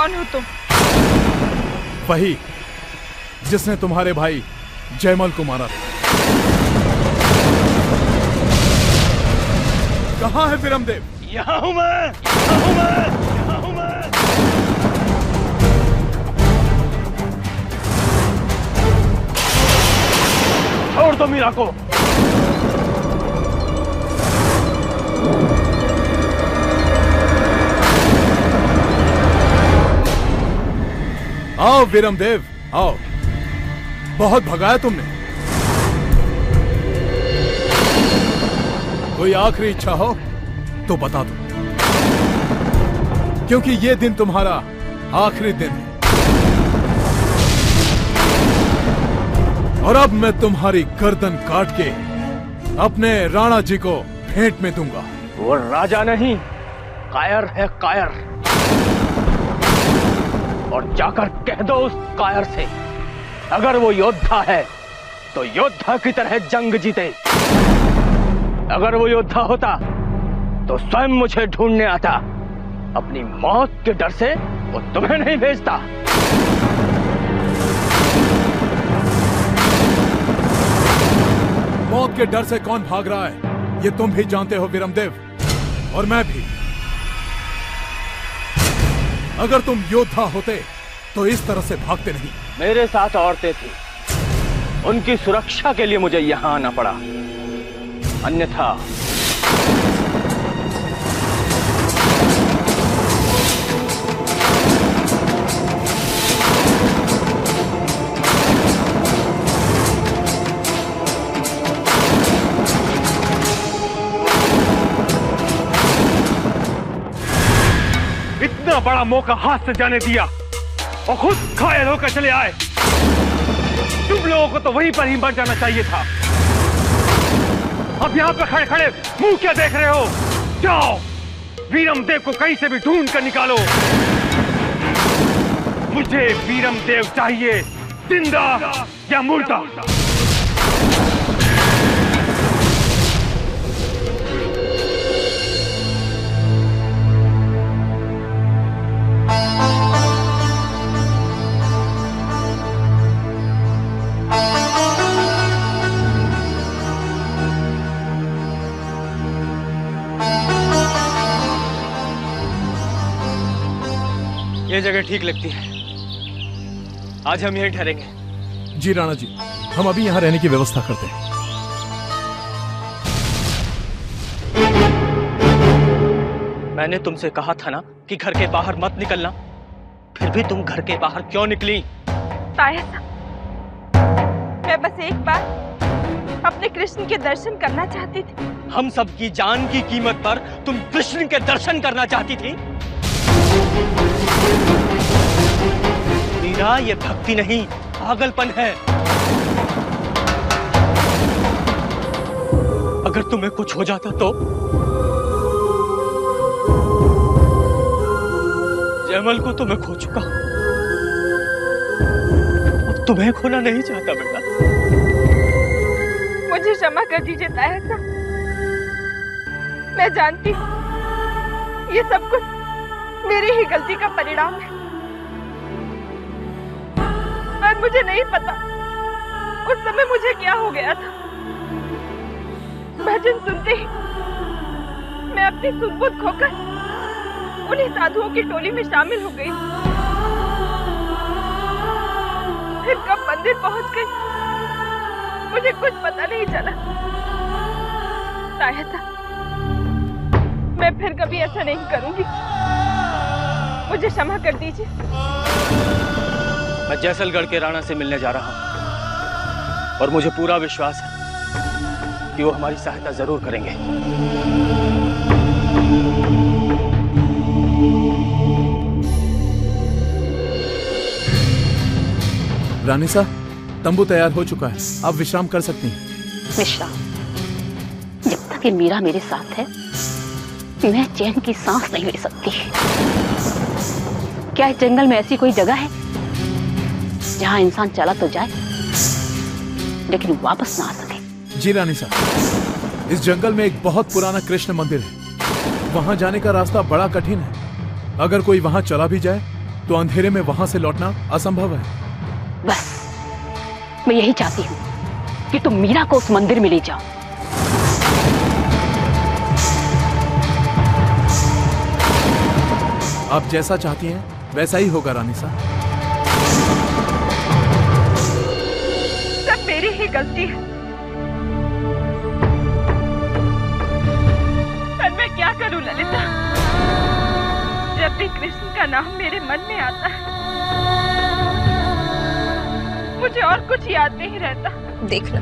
कौन हो तुम? वही जिसने तुम्हारे भाई जयमल को मारा। कहाँ है विरमदेव? यहाँ हूँ मैं, यहाँ हूँ मैं, यहाँ हूँ मैं। छोड़ दो मीरा को। आओ विरमदेव, आओ। बहुत भगाया तुमने। कोई आखिरी इच्छा हो तो बता दो, क्योंकि ये दिन तुम्हारा आखिरी दिन है। और अब मैं तुम्हारी गर्दन काट के अपने राणा जी को भेंट में दूंगा। वो राजा नहीं, कायर है, कायर। और जाकर कह दो उस कायर से, अगर वो योद्धा है तो योद्धा की तरह जंग जीते। अगर वो योद्धा होता तो स्वयं मुझे ढूंढने आता। अपनी मौत के डर से वो तुम्हें नहीं भेजता। मौत के डर से कौन भाग रहा है ये तुम भी जानते हो विरमदेव, और मैं भी। अगर तुम योद्धा होते तो इस तरह से भागते नहीं। मेरे साथ औरतें थी, उनकी सुरक्षा के लिए मुझे यहां आना पड़ा, अन्यथा इतना बड़ा मौका हाथ से जाने दिया और खुद घायल होकर चले आए। तुम लोगों को तो वहीं पर ही मर जाना चाहिए था। अब यहां पर खड़े खड़े मुंह क्या देख रहे हो? जाओ, वीरमदेव को कहीं से भी ढूंढ कर निकालो। मुझे वीरमदेव चाहिए, जिंदा या मुर्दा। ये जगह ठीक लगती है, आज हम यहीं ठहरेंगे। जी राणा जी, हम अभी यहाँ रहने की व्यवस्था करते हैं। मैंने तुमसे कहा था ना कि घर के बाहर मत निकलना, फिर भी तुम घर के बाहर क्यों निकली? ताया साहब, मैं बस एक बार अपने कृष्ण के दर्शन करना चाहती थी। हम सब की जान की कीमत पर तुम कृष्ण के दर्शन करना चाहती थी? मीरा, ये भक्ति नहीं, पागलपन है। अगर तुम्हें कुछ हो जाता तो? जयमल को तो मैं खो चुका, अब तुम्हें खोना नहीं चाहता बेटा। मुझे क्षमा कर दीजिए ताया साहब, मैं जानती हूँ ये सब कुछ मेरी ही गलती का परिणाम है, पर मुझे नहीं पता उस समय मुझे क्या हो गया था। भजन सुनते ही मैं अपनी सुध-बुध खोकर उन्हीं साधुओं की टोली में शामिल हो गई। फिर कब मंदिर पहुंच गई मुझे कुछ पता नहीं चला। ताया साहब, मैं फिर कभी ऐसा नहीं करूंगी, मुझे क्षमा कर दीजिए। मैं जैसलगढ़ के राणा से मिलने जा रहा हूं और मुझे पूरा विश्वास है कि वो हमारी सहायता जरूर करेंगे। रानी साहब, तंबू तैयार हो चुका है, आप विश्राम कर सकती हैं। विश्राम? जब तक ये मीरा मेरे साथ है मैं चैन की सांस नहीं ले सकती। क्या इस जंगल में ऐसी कोई जगह है जहां इंसान चला तो जाए लेकिन वापस ना आ सके? जी रानी साहब, इस जंगल में एक बहुत पुराना कृष्ण मंदिर है, वहां जाने का रास्ता बड़ा कठिन है। अगर कोई वहां चला भी जाए तो अंधेरे में वहां से लौटना असंभव है। बस मैं यही चाहती हूँ कि तुम मीरा को उस मंदिर में ले जाओ। आप जैसा चाहती हैं वैसा ही होगा रानी साहब। सब मेरी ही गलती है। पर मैं क्या करूं ललिता, जब भी कृष्ण का नाम मेरे मन में आता है मुझे और कुछ याद नहीं रहता। देख लो,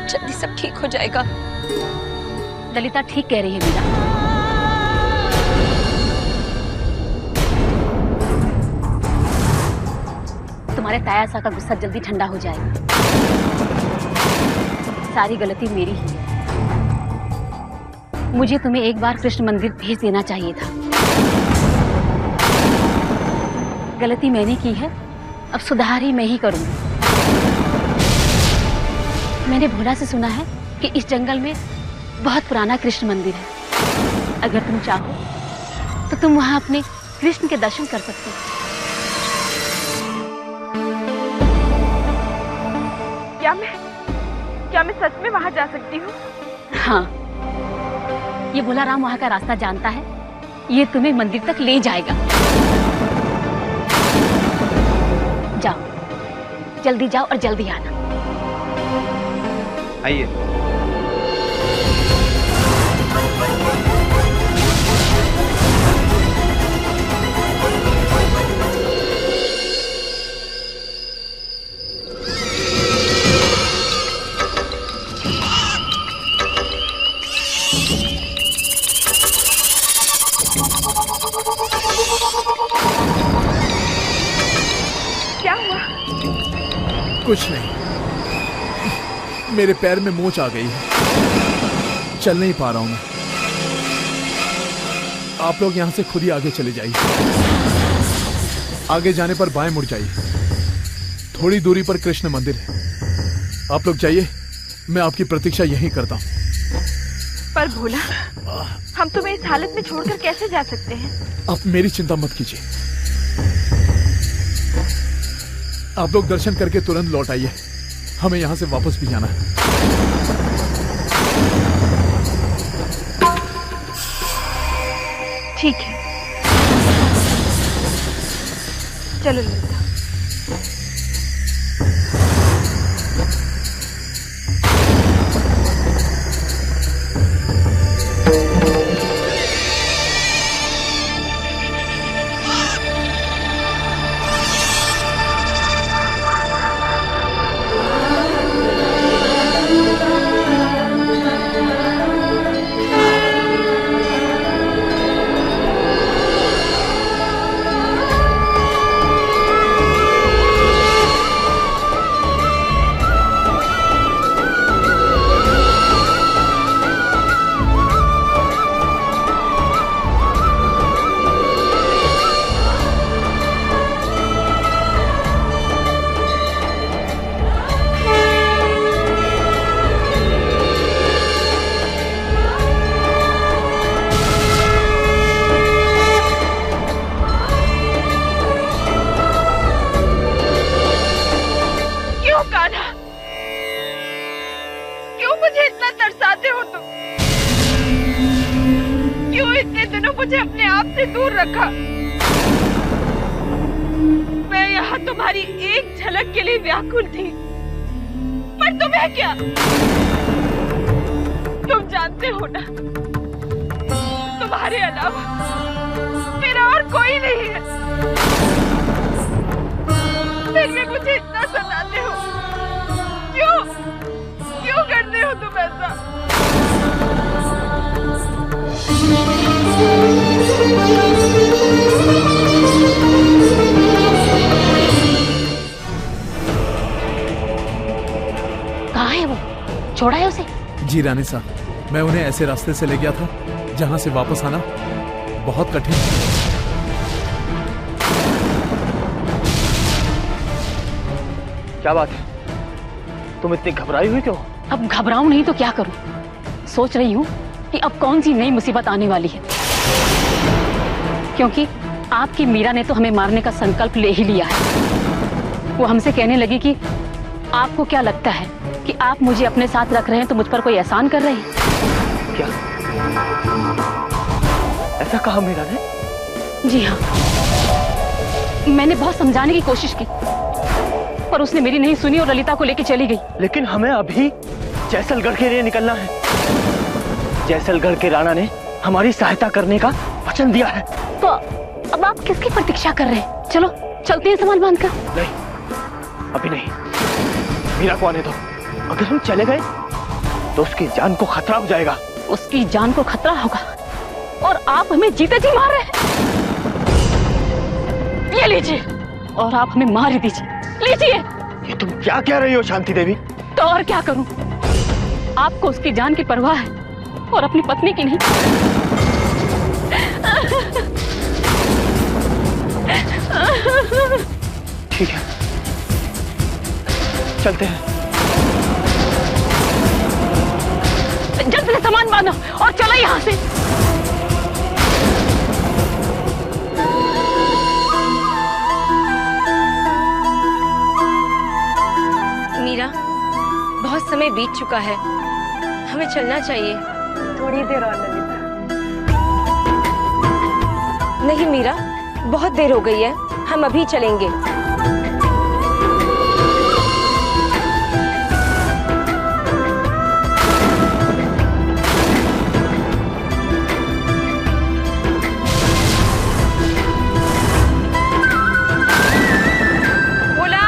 जल्दी सब ठीक हो जाएगा। ललिता ठीक कह रही है मीरा। तुम्हारे ताया सा का गुस्सा जल्दी ठंडा हो जाएगा। सारी गलती मेरी ही है। मुझे तुम्हें एक बार कृष्ण मंदिर भेज देना चाहिए था। गलती मैंने की है, अब सुधार ही मैं ही करूंगी। मैंने भोला से सुना है कि इस जंगल में बहुत पुराना कृष्ण मंदिर है। अगर तुम चाहो तो तुम वहां अपने कृष्ण के दर्शन कर सकते हो। क्या मैं सच में वहां जा सकती हूँ? हाँ, ये भोला राम वहां का रास्ता जानता है। ये तुम्हें मंदिर तक ले जाएगा। जाओ, जल्दी जाओ और जल्दी आना। आइए। क्या हुआ? कुछ नहीं, मेरे पैर में मोच आ गई है, चल नहीं पा रहा हूं मैं। आप लोग यहां से खुद ही आगे चले जाइए। आगे जाने पर बाएं मुड़ जाइए। थोड़ी दूरी पर कृष्ण मंदिर है। आप लोग जाइए, मैं आपकी प्रतीक्षा यहीं करता हूं। पर भोला, हम तुम्हें इस हालत में छोड़कर कैसे जा सकते हैं? आप मेरी चिंता मत कीजिए। आप लोग दर्शन करके तुरंत लौट आइए। हमें यहां से वापस भी जाना है। ठीक है, चलो ललिता। मुझे अपने आप से दूर रखा। मैं यहाँ तुम्हारी एक झलक के लिए व्याकुल थी, पर तुम्हें क्या? तुम जानते हो ना, तुम्हारे अलावा मेरा और कोई नहीं है। फिर भी मुझे इतना सताते हो, क्यों? क्यों करते हो तुम ऐसा? कहाँ है वो? छोड़ा है उसे? जी रानी साहब, मैं उन्हें ऐसे रास्ते से ले गया था जहां से वापस आना बहुत कठिन है। क्या बात है, तुम इतनी घबराई हुई क्यों? अब घबराऊं नहीं तो क्या करूं? सोच रही हूं कि अब कौन सी नई मुसीबत आने वाली है, क्योंकि आपकी मीरा ने तो हमें मारने का संकल्प ले ही लिया है। वो हमसे कहने लगी कि आपको क्या लगता है कि आप मुझे अपने साथ रख रहे हैं तो मुझ पर कोई एहसान कर रहे हैं? क्या ऐसा कहा मीरा ने? जी हाँ, मैंने बहुत समझाने की कोशिश की पर उसने मेरी नहीं सुनी और ललिता को लेकर चली गई। लेकिन हमें अभी जैसलगढ़ के लिए निकलना है। जैसलगढ़ के राणा ने हमारी सहायता करने का वचन दिया है। तो अब आप किसकी प्रतीक्षा कर रहे हैं? चलो चलते हैं सामान बांधकर। नहीं, अभी नहीं। मीरा को आने दो। अगर हम चले गए तो उसकी जान को खतरा हो जाएगा। उसकी जान को खतरा होगा और आप हमें जीते जी मार रहे हैं। ये लीजिए, और आप हमें मार ही दीजिए। लीजिए। ये तुम क्या कह रही हो शांति देवी? तो और क्या करूं? आपको उसकी जान की परवाह है और अपनी पत्नी की नहीं। ठीक है, चलते हैं। जल्द से सामान बांधो और चलो यहाँ से। मीरा, बहुत समय बीत चुका है, हमें चलना चाहिए। थोड़ी देर और ललिता। नहीं मीरा, बहुत देर हो गई है, हम अभी चलेंगे। भोला,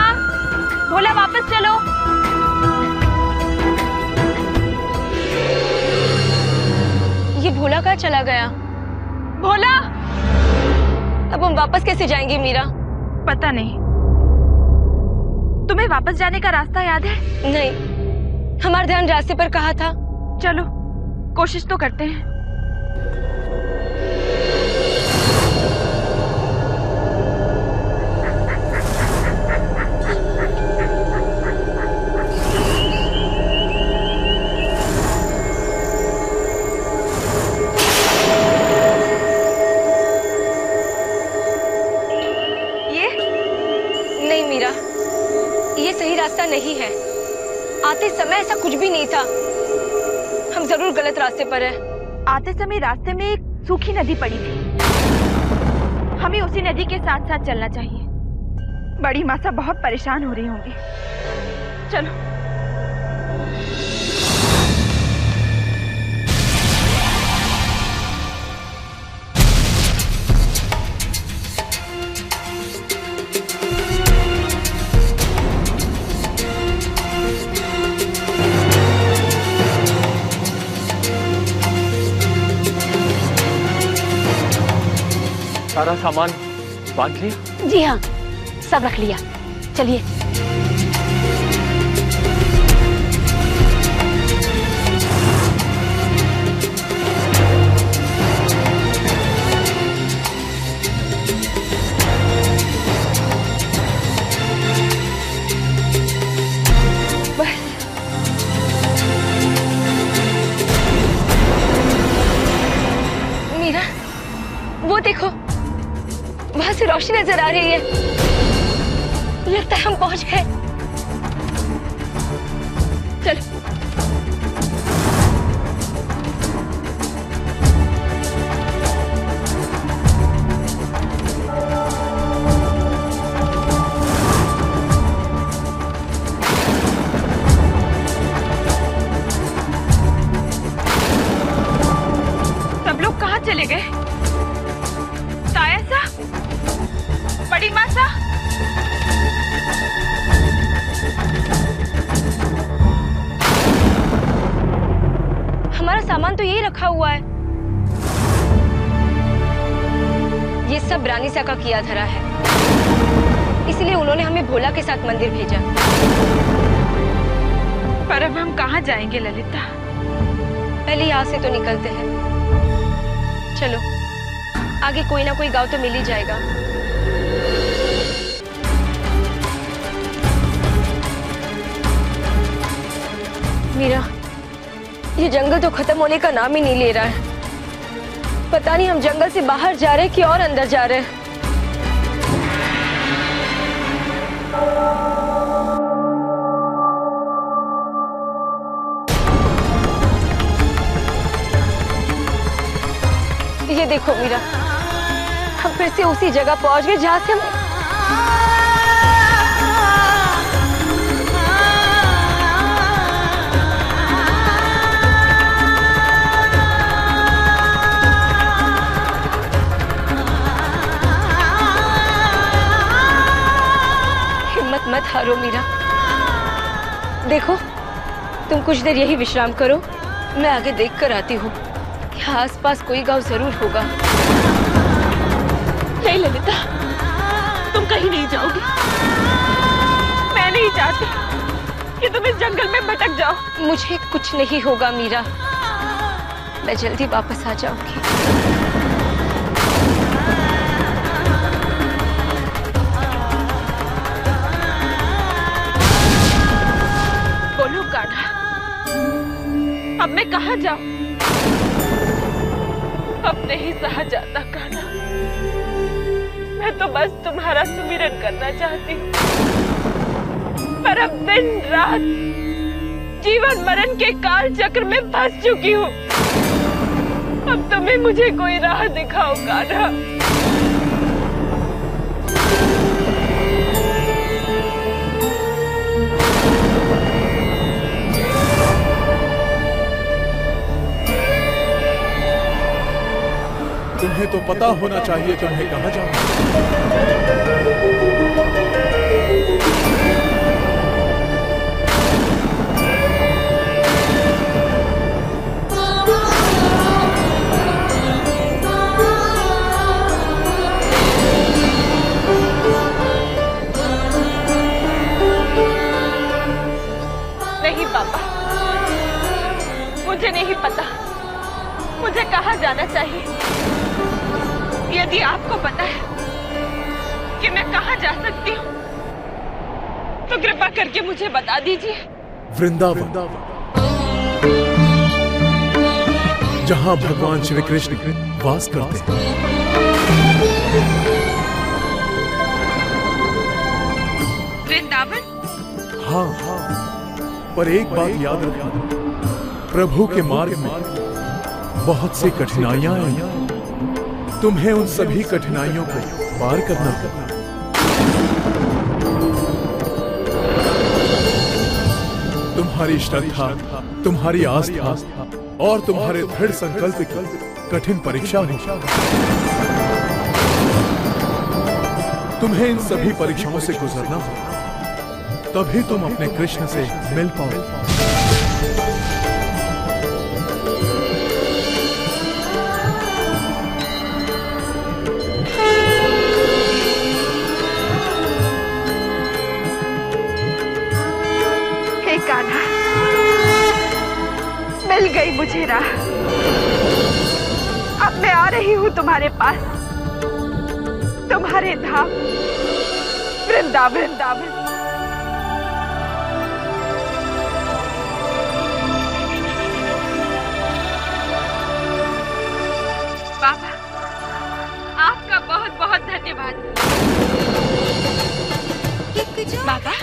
भोला वापस चलो। ये भोला कहाँ चला गया? भोला, अब हम वापस कैसे जाएंगे मीरा? पता नहीं। तुम्हें वापस जाने का रास्ता याद है? नहीं, हमारा ध्यान रास्ते पर कहाँ था? चलो कोशिश तो करते हैं। नहीं मीरा, ये सही रास्ता नहीं है। आते समय ऐसा कुछ भी नहीं था। हम जरूर गलत रास्ते पर हैं। आते समय रास्ते में एक सूखी नदी पड़ी थी, हमें उसी नदी के साथ साथ चलना चाहिए। बड़ी मासा बहुत परेशान हो रही होंगी। चलो। सारा सामान बांध लिया? जी हाँ, सब रख लिया। चलिए। मीरा, वो देखो, वहां से रोशनी नजर आ रही है। लगता है हम पहुंच गए। चलो। सब लोग कहाँ चले गए? ताया सा, बड़ी मासा, हमारा सामान तो यही रखा हुआ है। ये सब रानीसा का किया धरा है, इसलिए उन्होंने हमें भोला के साथ मंदिर भेजा। पर अब हम कहाँ जाएंगे ललिता? पहले यहाँ से तो निकलते हैं। चलो, आगे कोई ना कोई गांव तो मिल ही जाएगा। मीरा, ये जंगल तो खत्म होने का नाम ही नहीं ले रहा है। पता नहीं हम जंगल से बाहर जा रहे हैं कि और अंदर जा रहे हैं। ये देखो मीरा, हम फिर से उसी जगह पहुंच गए जहां से हम मत हारो मीरा। देखो, तुम कुछ देर यही विश्राम करो, मैं आगे देख कर आती हूँ। यहाँ आसपास कोई गांव जरूर होगा। नहीं ललिता, तुम कहीं नहीं जाओगी। मैं नहीं चाहती कि तुम इस जंगल में भटक जाओ। मुझे कुछ नहीं होगा मीरा, मैं जल्दी वापस आ जाऊंगी। अब मैं कहाँ जाऊं? अपने ही सहा जाता कान्हा, मैं तो बस तुम्हारा सुमिरन करना चाहती हूँ, पर अब दिन रात जीवन मरण के काल चक्र में फंस चुकी हूँ। अब तुम्हें मुझे कोई राह दिखाओ कान्हा। तुम्हें तो पता होना चाहिए तुम्हें कहाँ जाना। नहीं पापा, मुझे नहीं पता मुझे कहाँ जाना चाहिए। यदि आपको पता है कि मैं कहाँ जा सकती हूँ, तो कृपा करके मुझे बता दीजिए। वृंदावन, जहाँ भगवान श्री कृष्ण वास करते हैं। वृंदावन? हाँ, पर एक बात याद रखना, प्रभु के मार्ग में बहुत सी कठिनाइयां आई। तुम्हें उन सभी कठिनाइयों को पार करना होगा। तुम्हारी श्रद्धा, तुम्हारी आस्था और तुम्हारे दृढ़ संकल्प की कठिन परीक्षा होगी। तुम्हें इन सभी परीक्षाओं से गुजरना होगा, तभी तुम अपने कृष्ण से मिल पाओगे। कान्हा, मिल गई मुझे राह। अब मैं आ रही हूँ तुम्हारे पास, तुम्हारे धाम वृंदावन। बाबा, आपका बहुत बहुत धन्यवाद। बाबा,